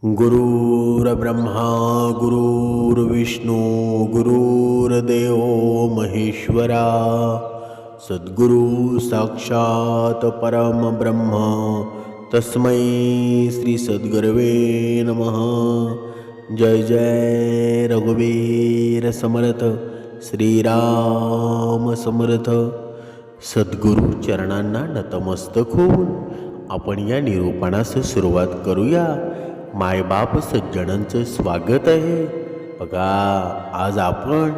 गुरुर्ब्रह्मा गुरुर्विष्णू गुरुर्देव महेश्वरा सद्गुरु साक्षात परमब्रह्म तस्मै श्री सद्गुरवे नमः। जय जय रघुवीर समर्थ श्रीराम समर्थ। सद्गुरु चरणांना नतमस्तक होऊन आपण या निरूपणास सुरुवात करूया। मायबाप सज्जनांचं स्वागत आहे। बघा, आज आपण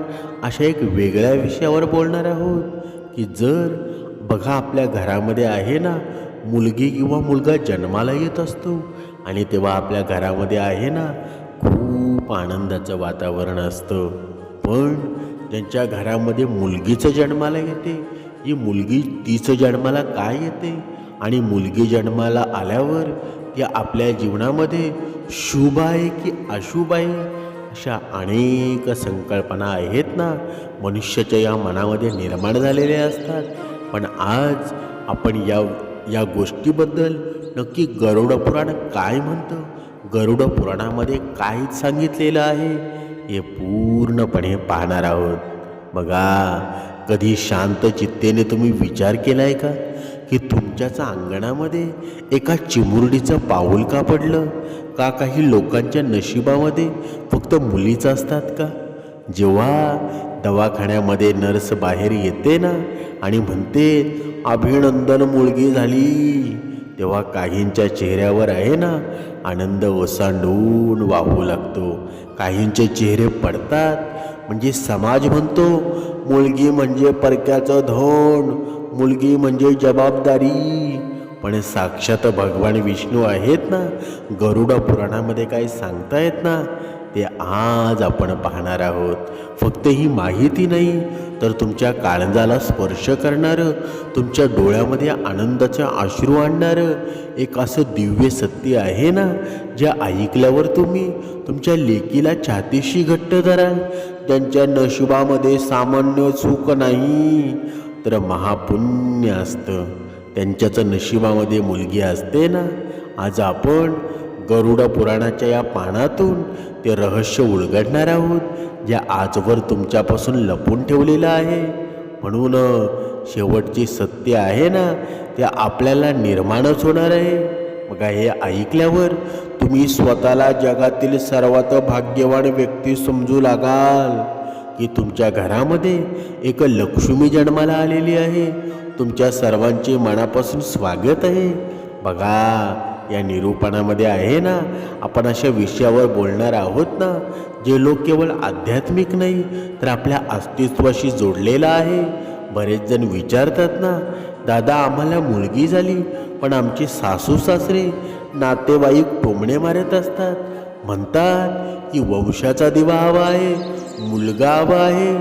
अशा एक वेगळ्या विषयावर बोलणार आहोत की जर बघा आपल्या घरामध्ये आहे ना, मुलगी किंवा मुलगा जन्माला येत असतो आणि तेव्हा आपल्या घरामध्ये आहे ना खूप आनंदाचं वातावरण असतं। पण ज्यांच्या घरामध्ये मुलगीचं जन्माला येते, ही मुलगी तिचं जन्माला काय येते आणि मुलगी जन्माला आल्यावर ती आपल्या जीवनामध्ये शुभ आहे की अशुभ आहे, अशा अनेक संकल्पना आहेत ना मनुष्याच्या या मनामध्ये निर्माण झालेल्या असतात। पण आज आपण या गोष्टीबद्दल नक्की गरुड पुराण काय म्हणतं, गरुड पुराणामध्ये काय सांगितलेलं आहे हे पूर्णपणे पाहणार आहोत। बघा, कधी शांत चित्तेने तुम्ही विचार केलाय का की तुमच्याच अंगणामध्ये एका चिमुरडीचं पाऊल का पडलं? का काही लोकांच्या नशिबामध्ये फक्त मुलीच असतात का? जेव्हा दवाखान्यामध्ये नर्स बाहेर येते ना आणि म्हणते अभिनंदन मुलगी झाली, तेव्हा काहींच्या चेहऱ्यावर आहे ना आनंद ओसांडून वाहू लागतो, काहींचे चेहरे पडतात। म्हणजे समाज म्हणतो मुलगी म्हणजे परक्याचं धन, मुलगी म्हणजे जबाबदारी। पण साक्षात भगवान विष्णू आहेत ना, गरुड पुराणामध्ये काय सांगतायत ना ते आज आपण पाहणार आहोत। फक्त ही माहिती नाही तर तुमच्या काळजाला स्पर्श करणारं, तुमच्या डोळ्यामध्ये आनंदाचे अश्रू आणणारं एक असं दिव्य सत्य आहे ना, जे ऐकल्यावर तुम्ही तुमच्या लेकीला छातीशी घट्ट धराल। ज्यांच्या नशिबामध्ये सामान्य सुख नाही तर महापुण्य असतं, त्यांच्याच नशिबामध्ये मुलगी असते ना। आज आपण गरुड पुराणाच्या या पानातून ते रहस्य उलगडणार आहोत, जे आजवर तुमच्यापासून लपून ठेवलेलं आहे। म्हणून शेवटचे सत्य आहे ना ते आपल्याला निर्माणच होणार आहे। बघा, हे ऐकल्यावर तुम्ही स्वतःला जगातील सर्वात भाग्यवान व्यक्ती समजू लागाल की तुमच्या घरामध्ये एक लक्ष्मी जन्माला आलेली आहे। तुमच्या सर्वांचे मनापासून स्वागत आहे। बघा, या निरूपणामध्ये आहे ना आपण अशा विषयावर बोलणार आहोत ना जे लोक केवळ आध्यात्मिक नाही तर आपल्या अस्तित्वाशी जोडलेला आहे। बरेच जण विचारतात ना, दादा आम्हाला मुलगी झाली पण आमचे सासू सासरे नातेवाईक टोमणे मारत असतात, म्हणतात की वंशाचा दिवा हवा आहे, मुलगा हवा आहे,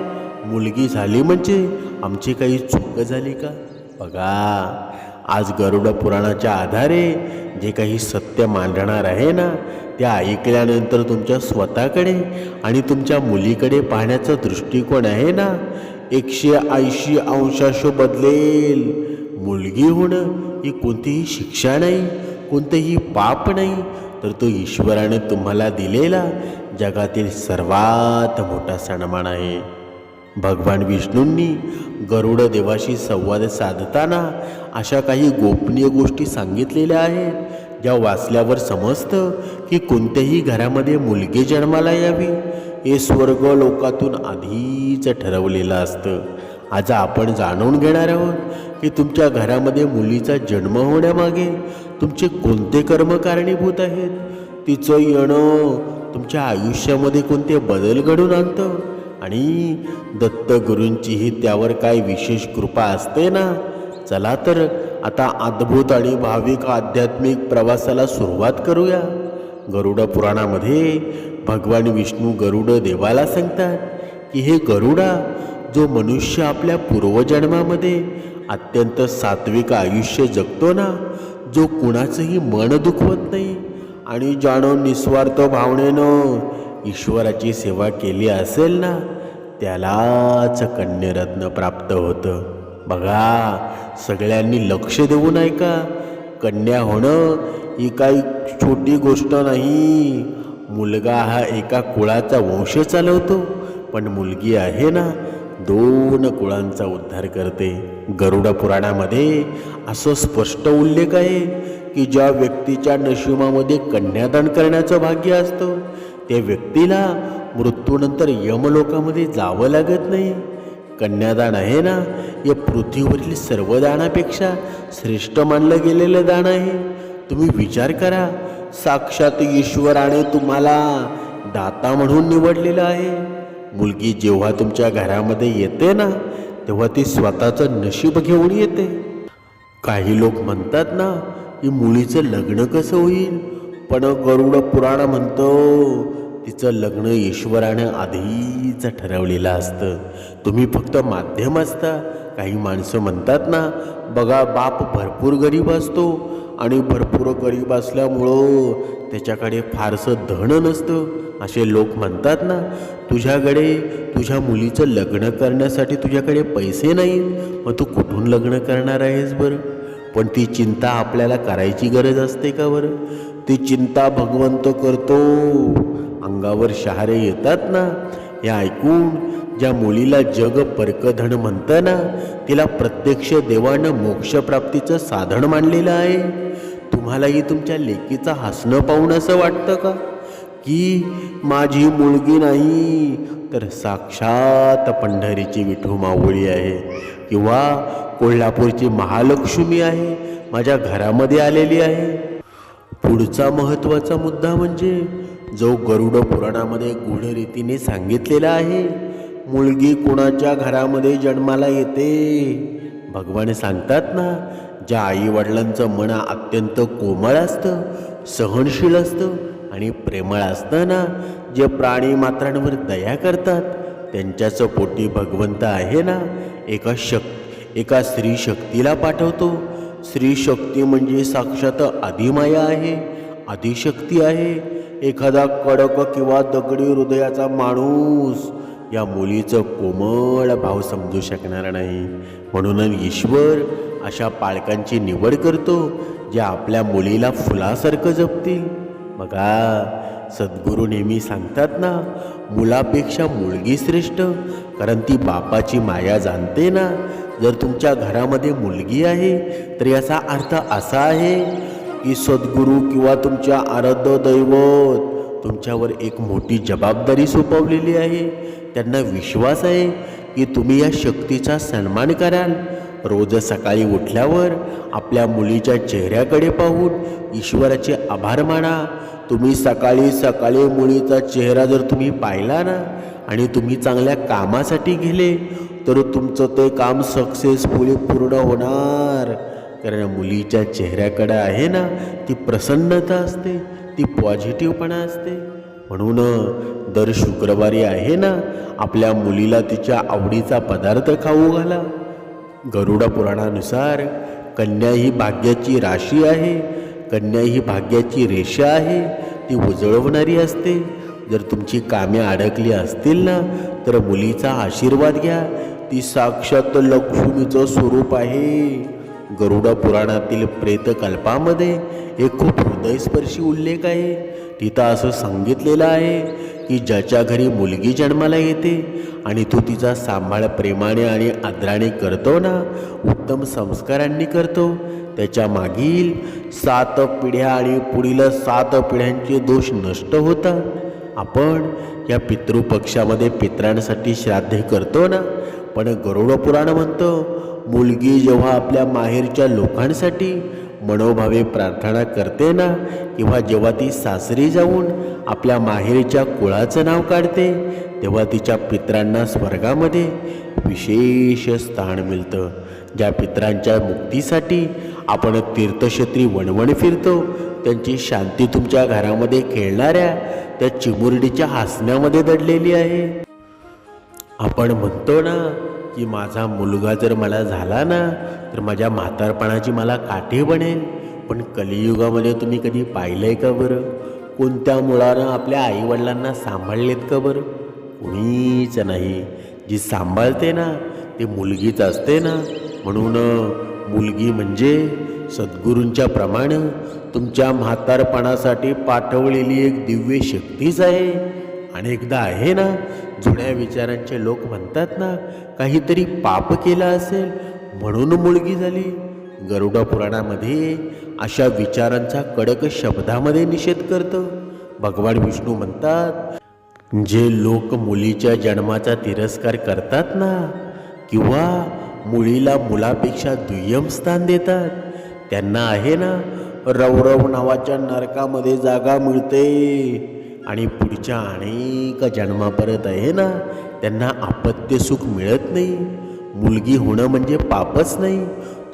मुलगी झाली म्हणजे आमची काही चूक झाली का? बघा, आज गरुड पुराणाच्या आधारे जे काही सत्य मांडणार आहे ना ते ऐकल्यानंतर तुमच्या स्वतःकडे आणि तुमच्या मुलीकडे पाहण्याचा दृष्टिकोन आहे ना 180 अंशाश बदलेल। मुलगी होणं ही कोणतीही शिक्षा नाही, कोणतेही पाप नाही, तर तो ईश्वराने तुम्हाला दिलेला जगातील सर्वात मोठा सन्मान आहे। भगवान विष्णूंनी गरुड देवाशी संवाद साधताना अशा काही गोपनीय गोष्टी सांगितलेल्या आहेत, ज्या वाचल्यावर समजतं की कोणत्याही घरामध्ये मुलगी जन्माला यावी हे स्वर्ग लोकातून आधीच ठरवलेलं असतं। आज आपण जाणून घेणार आहोत की तुमच्या घरामध्ये मुलीचा जन्म होण्यामागे तुमचे कोणते कर्म कारणीभूत आहेत, तिचं येणं तुमच्या आयुष्यामध्ये कोणते बदल घडून आणतं आणि दत्तगुरूंचीही त्यावर काय विशेष कृपा असते ना। चला तर आता अद्भुत आणि भाविक आध्यात्मिक प्रवासाला सुरुवात करूया। गरुड पुराणामध्ये भगवान विष्णू गरुड देवाला सांगतात की हे गरुडा, जो मनुष्य आपल्या पूर्वजन्मामध्ये अत्यंत सात्विक आयुष्य जगतो ना, जो कुणाचंही मन दुखवत नाही आणि ज्यानं निस्वार्थ भावनेनं ईश्वराची सेवा केली असेल ना, त्यालाच कन्यरत्न प्राप्त होतं। बघा, सगळ्यांनी लक्ष देऊन ऐका, कन्या होणं ही काही छोटी गोष्ट नाही. मुलगा हा एका कुळाचा वंश चालवतो, पण मुलगी आहे ना 2 कुळांचा उद्धार करते. गरुड पुराणामध्ये असं स्पष्ट उल्लेख आहे की ज्या व्यक्तीच्या नशिबामध्ये कन्यादान करण्याचं भाग्य असतं त्या व्यक्तीला मृत्यूनंतर यमलोकामध्ये जावं लागत नाही. कन्यादान आहे ना या पृथ्वीवरील सर्व दानापेक्षा श्रेष्ठ मानलं गेलेलं दान आहे. तुम्ही विचार करा, साक्षात ईश्वराने तुम्हाला दाता म्हणून निवडलेलं आहे. मुलगी जेव्हा तुमच्या घरामध्ये येते ना तेव्हा ती स्वतःचं नशीब घेऊन येते. काही लोक म्हणतात ना की मुलीचं लग्न कसं होईल, पण गरुड पुराण म्हणतो तिचं लग्न ईश्वरानं आधीच ठरवलेलं असतं. तुम्ही फक्त माध्यम असता. काही माणसं म्हणतात ना, बघा बाप भरपूर गरीब असतो आणि भरपूर गरीब असल्यामुळं त्याच्याकडे फारसं धन नसतं, असे लोक म्हणतात ना. तुझ्याकडे तुझ्या मुलीचं लग्न करण्यासाठी तुझ्याकडे पैसे नाहीत, मग तू कुठून लग्न करणार आहेस बरं? पण ती चिंता आपल्याला करायची गरज असते का बरं? ती चिंता भगवंत करतो. अंगावर शहारे येतात ना हे ऐकून. ज्या मुलीला जग परकधन म्हणतं ना तिला प्रत्यक्ष देवानं मोक्षप्राप्तीचं साधन मानलेलं आहे. तुम्हालाही तुमच्या लेकीचं हसणं पाहून असं वाटतं का की माझी मुलगी नाही तर साक्षात पंढरीची विठू माऊली आहे किंवा कोल्हापूरची महालक्ष्मी आहे, माझ्या घरामध्ये आलेली आहे? पुढचा महत्त्वाचा मुद्दा म्हणजे जो गरुड पुराणामध्ये गूढ रीतीने सांगितलेला आहे, मुलगी कोणाच्या घरामध्ये जन्माला येते. भगवान सांगतात ना, ज्या आईवडिलांचं मन अत्यंत कोमळ असतं, सहनशील असतं आणि प्रेमळ असतं ना, जे प्राणी मात्रांवर दया करतात, त्यांच्याच पोटी भगवंत आहे ना एका स्त्री शक्तीला पाठवतो. स्त्री शक्ती म्हणजे साक्षात आदिमाया आहे, आदिशक्ती आहे. एखादा कडक किंवा दगडी हृदयाचा माणूस या मुलीचं कोमळ भाव समजू शकणार नाही. म्हणून ईश्वर अशा पालकांची निवड करतो जे आपल्या मुलीला फुलासारखं जपतील. बघा, सद्गुरू नेहमी सांगतात ना, मुलापेक्षा मुलगी श्रेष्ठ, कारण ती बापाची माया जाणते ना. जर तुमच्या घरामध्ये मुलगी आहे तर याचा अर्थ असा आहे की सद्गुरू किंवा तुमच्या आराध्य दैवत तुमच्यावर एक मोठी जबाबदारी सोपवलेली आहे. त्यांना विश्वास आहे की तुम्ही या शक्तीचा सन्मान कराल. रोज सकाळी उठल्यावर आपल्या मुलीच्या चेहऱ्याकडे पाहून ईश्वराचे आभार माना. तुम्ही सकाळी सकाळी मुलीचा चेहरा जर तुम्ही पाहिला ना आणि तुम्ही चांगल्या कामासाठी गेले तर तुमचं ते काम सक्सेसफुली पूर्ण होणार. कारण मुलीच्या चेहऱ्याकडे आहे ना ती प्रसन्नता असते, ती पॉझिटिव्हपणा असते. म्हणून दर शुक्रवारी आहे ना आपल्या मुलीला तिच्या आवडीचा पदार्थ खाऊ घाला. गरुड पुराणानुसार कन्या ही भाग्याची राशी आहे, कन्या ही भाग्याची रेषा आहे, ती उजळवणारी असते. जर तुमची कामे अडकली असतील ना तर मुलीचा आशीर्वाद घ्या, ती साक्षात लक्ष्मीचं स्वरूप आहे. गरुड पुराणातील प्रेतकल्पामध्ये एक खूप हृदयस्पर्शी उल्लेख आहे. तिथं असं सांगितलेलं आहे की ज्याच्या घरी मुलगी जन्माला येते आणि तो तिचा सांभाळ प्रेमाने आणि आदराने करतो ना, उत्तम संस्कारांनी करतो, त्याच्या मागील 7 पिढ्या आणि पुढील 7 पिढ्यांचे दोष नष्ट होतात. आपण या पितृपक्षामध्ये पितरांसाठी श्राद्ध करतो ना, पण गरुड पुराण म्हणतं मुलगी जेव्हा आपल्या माहेरच्या लोकांसाठी मनोभावे प्रार्थना करते ना, किंवा जेव्हा ती सासरी जाऊन आपल्या माहेरच्या कुळाचं नाव काढते, तेव्हा तिच्या पितरांना स्वर्गामध्ये विशेष स्थान मिळतं. ज्या पितरांच्या मुक्तीसाठी आपण तीर्थक्षेत्री वणवण फिरतो, त्यांची शांती तुमच्या घरामध्ये खेळणाऱ्या त्या चिमुरडीच्या हसण्यामध्ये दडलेली आहे. आपण म्हणतो ना की माझा मुलगा जर मला झाला ना तर माझ्या म्हातारपणाची मला काठी बनेल. पण कलियुगामध्ये तुम्ही कधी पाहिलंय का बरं? कोणत्या मुलानं आपल्या आईवडिलांना सांभाळलेत का बरं? कुणीच नाही. जी सांभाळते ना ते मुलगीच असते ना. म्हणून मुलगी म्हणजे सद्गुरूंच्या प्रमाणे तुमच्या म्हातारपणासाठी पाठवलेली एक दिव्य शक्तीच आहे. अनेकदा आहे ना, जुन्या विचारांचे लोक म्हणतात ना, काहीतरी पाप केलं असेल म्हणून मुलगी झाली. गरुड पुराणामध्ये अशा विचारांचा कडक शब्दामध्ये निषेध करतं. भगवान विष्णू म्हणतात, जे लोक मुलीच्या जन्माचा तिरस्कार करतात ना, किंवा मुलीला मुलापेक्षा दुय्यम स्थान देतात, त्यांना आहे ना रवरव नावाच्या नरकामध्ये जागा मिळते. आणि पुढच्या अनेक जन्मापर्यंत आहे ना त्यांना अपत्य सुख मिळत नाही. मुलगी होणं म्हणजे पापच नाही,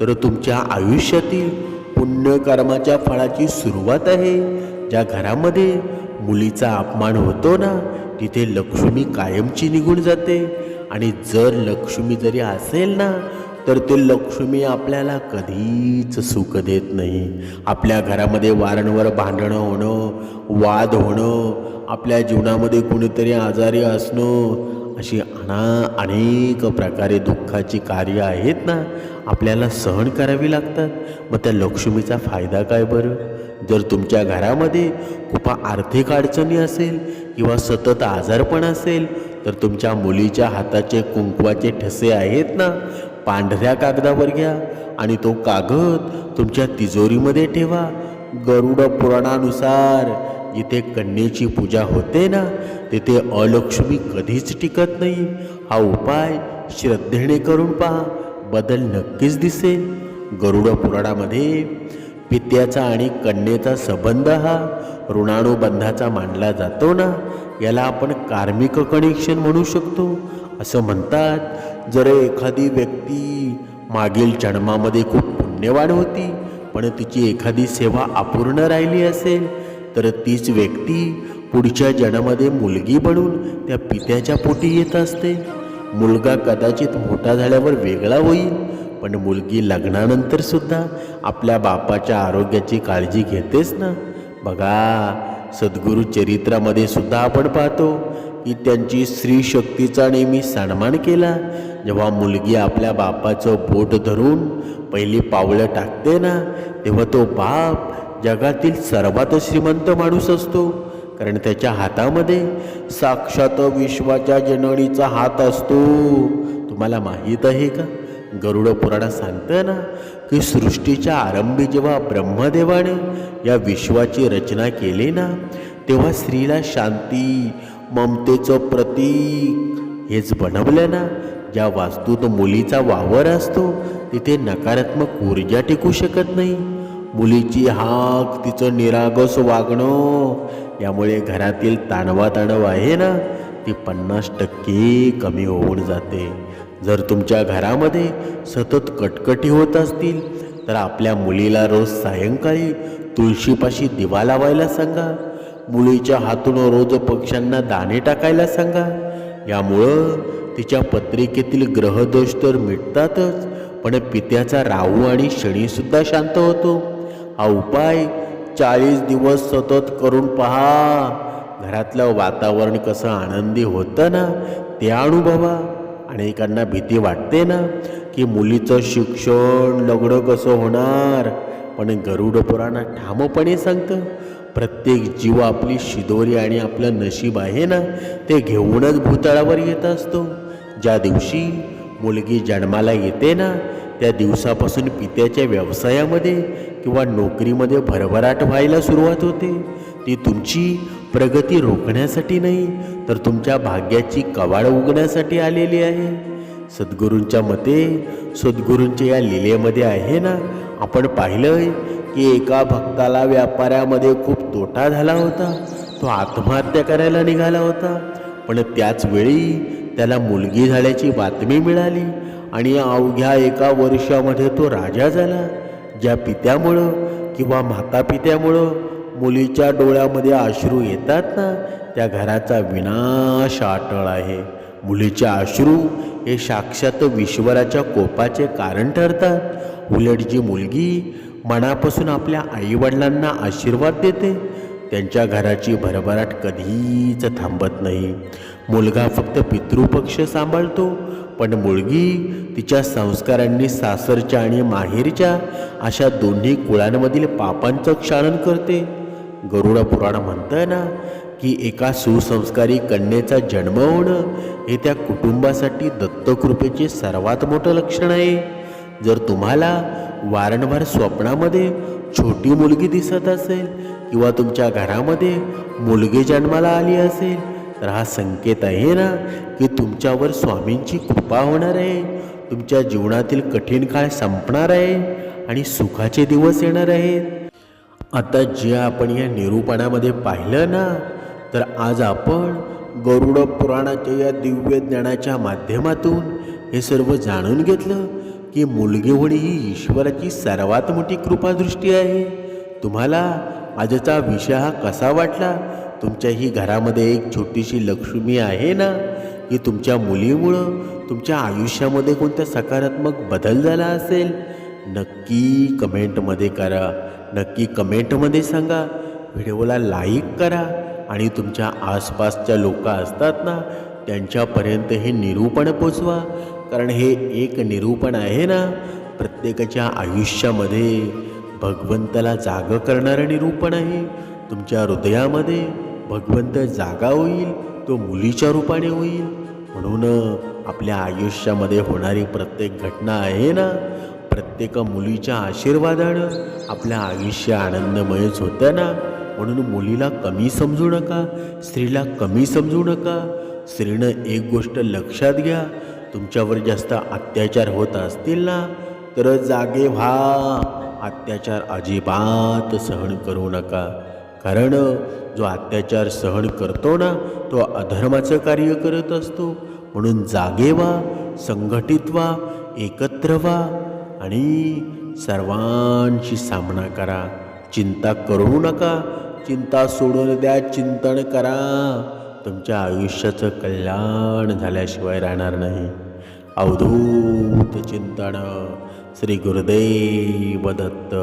तर तुमच्या आयुष्यातील पुण्यकर्माच्या फळाची सुरुवात आहे. ज्या घरामध्ये मुलीचा अपमान होतो ना, तिथे लक्ष्मी कायमची निघून जाते. आणि जर लक्ष्मी जरी असेल ना, तर ते लक्ष्मी आपल्याला कधीच सुख देत नाही. आपल्या घरामध्ये वारंवार भांडणं होणं, वाद होणं, आपल्या जीवनामध्ये कुणीतरी आजारी असणं, अशी अनेक प्रकारे दुःखाची कार्य आहेत ना, आपल्याला सहन करावी लागतात. मग त्या लक्ष्मीचा फायदा काय बरं? जर तुमच्या घरामध्ये खूप आर्थिक अडचणी असेल किंवा सतत आजारपण असेल, तर तुमच्या मुलीच्या हाताचे कुंकवाचे ठसे आहेत ना, पांढऱ्या कागदावर घ्या आणि तो कागद तुमच्या तिजोरीमध्ये ठेवा. गरुड पुराणानुसार जिथे कन्येची पूजा होते ना, तिथे अलक्ष्मी कधीच टिकत नाही. हा उपाय श्रद्धेने करून पहा, बदल नक्कीच दिसेल. गरुड पुराणामध्ये पित्याचा आणि कन्येचा संबंध हा ऋणानुबंधाचा मानला जातो ना, याला आपण कार्मिक कनेक्शन म्हणू शकतो. असं म्हणतात, जर एखादी व्यक्ती मागील जन्मामध्ये खूप पुण्यवान होती, पण तिची एखादी सेवा अपूर्ण राहिली असेल, तर तीच व्यक्ती पुढच्या जन्मामध्ये मुलगी बनून त्या पित्याच्या पोटी येत असते. मुलगा कदाचित मोठा झाल्यावर वेगळा होईल, पण मुलगी लग्नानंतर सुद्धा आपल्या बापाच्या आरोग्याची काळजी घेतेच ना. बघा, सद्गुरू चरित्रामध्ये सुद्धा आपण पाहतो की त्यांची स्त्री शक्तीचा नेहमी सन्मान केला. जेव्हा मुलगी आपल्या बापाचं बोट धरून पहिली पावलं टाकते ना, तेव्हा तो बाप जगातील सर्वात श्रीमंत माणूस असतो, कारण त्याच्या हातामध्ये साक्षात विश्वाच्या जननीचा हात असतो. तुम्हाला माहीत आहे का, गरुड पुराणात सांगतं ना की सृष्टीच्या आरंभी जेव्हा ब्रह्मदेवाने या विश्वाची रचना केली ना, तेव्हा स्त्रीला शांती, ममतेचं प्रतीक हेच बनवलं ना. ज्या वास्तूत मुलीचा वावर असतो, तिथे नकारात्मक ऊर्जा टिकू शकत नाही. मुलीची हाक, तिचं निरागस वागणं, यामुळे घरातील ताणवाताणव आहे ना, ती 50% कमी होऊन जाते. जर तुमच्या घरामध्ये सतत कटकटी होत असतील, तर आपल्या मुलीला रोज सायंकाळी तुळशीपाशी दिवा लावायला सांगा. मुलीच्या हातून रोज पक्ष्यांना दाणे टाकायला सांगा. यामुळं तिच्या पत्रिकेतील ग्रहदोष तर मिटतातच, पण पित्याचा राहू आणि शनीसुद्धा शांत होतो. हा उपाय 40 दिवस सतत करून पहा. घरातलं वातावरण कसं आनंदी होतं ना, ते अनुभवा. अनेकांना भीती वाटते ना की मुलीचं शिक्षण, लग्न कसं होणार, पण गरुड पुराण ठामपणे सांगतं, प्रत्येक जीव आपली शिदोरी आणि आपलं नशीब आहे ना, ते घेऊनच भूतळावर येत असतो. ज्या दिवशी मुलगी जन्माला येते ना, त्या दिवसापासून पित्याच्या व्यवसायामध्ये किंवा नोकरीमध्ये भरभराट व्हायला सुरुवात होते. ती तुमची प्रगती रोखण्यासाठी नाही, तर तुमच्या भाग्याची कवाड उघडण्यासाठी आलेली आहे. सद्गुरूंच्या मते, सद्गुरूंच्या या लीलेमध्ये आहे ना, आपण पाहिलं की एका भक्ताला व्यापाऱ्यामध्ये खूप तोटा झाला होता. तो आत्महत्या करायला निघाला होता, पण त्याच वेळी त्याला मुलगी झाल्याची बातमी मिळाली आणि अवघ्या एका वर्षामध्ये तो राजा झाला. ज्या पित्यामुळं किंवा मातापित्यामुळं मुलीच्या डोळ्यामध्ये अश्रू येतात ना, त्या घराचा विनाश अटळ आहे. मुलीचे अश्रू हे साक्षात ईश्वराच्या कोपाचे कारण ठरतात. उलट जी मुलगी मनापासून आपल्या आईवडिलांना आशीर्वाद देते, त्यांच्या घराची भरभराट कधीच थांबत नाही. मुलगा फक्त पितृपक्ष सांभाळतो, पण मुलगी तिच्या संस्कारांनी सासरच्या आणि माहेरच्या अशा दोन्ही कुळांमधील पापांचं क्षालन करते. गरुड पुराण म्हणतं ना की एका सुसंस्कारी कन्येचा जन्म होणं हे त्या कुटुंबासाठी दत्तकृपेचे सर्वात मोठं लक्षण आहे. जर तुम्हाला वारंवार स्वप्नामध्ये छोटी मुलगी दिसत असेल किंवा तुमच्या घरामध्ये मुलगी जन्माला आली असेल तर हा संकेत आहे ना की तुमच्यावर स्वामींची कृपा होणार आहे, तुमच्या जीवनातील कठीण काळ संपणार आहे आणि सुखाचे दिवस येणार आहेत. आता जे आपण या निरूपणामध्ये पाहिलं ना, तर आज आपण गरुड पुराणाच्या या दिव्य ज्ञानाच्या माध्यमातून हे सर्व जाणून घेतलं की मुलगी होणे ही ईश्वराची सर्वात मोठी कृपादृष्टी आहे. तुम्हाला आजचा विषय हा कसा वाटला? तुमच्याही घरामध्ये एक छोटीशी लक्ष्मी आहे ना, की तुमच्या मुलीमुळं तुमच्या आयुष्यामध्ये कोणता सकारात्मक बदल झाला असेल? नक्की कमेंटमध्ये करा, नक्की कमेंटमध्ये सांगा. व्हिडिओला लाईक करा आणि तुमच्या आसपासच्या लोक असतात ना त्यांच्यापर्यंत हे निरूपण पोचवा. कारण हे एक निरूपण आहे ना प्रत्येकाच्या आयुष्यामध्ये भगवंताला जागं करणारं निरूपण आहे. तुमच्या हृदयामध्ये भगवंत जागा होईल, तो मुलीच्या रूपाने होईल. म्हणून आपल्या आयुष्यामध्ये होणारी प्रत्येक घटना आहे ना, प्रत्येक मुलीच्या आशीर्वादानं आपलं आयुष्य आनंदमयच होतं ना. म्हणून मुलीला कमी समजू नका, स्त्रीला कमी समजू नका. स्त्रीनं एक गोष्ट लक्षात घ्या, तुमच्यावर जास्त अत्याचार होत असतील ना तर जागे व्हा. अत्याचार अजिबात सहन करू नका. कारण जो अत्याचार सहन करतो ना तो अधर्माचं कार्य करत असतो. म्हणून जागे व्हा, संघटित व्हा, एकत्र व्हा आणि सर्वांशी सामना करा. चिंता करू नका, चिंता सोडून द्या, चिंतन करा. तुमच्या आयुष्याचं कल्याण झाल्याशिवाय राहणार नाही. अवधूत चिंतन. श्री गुरुदेव दत्त.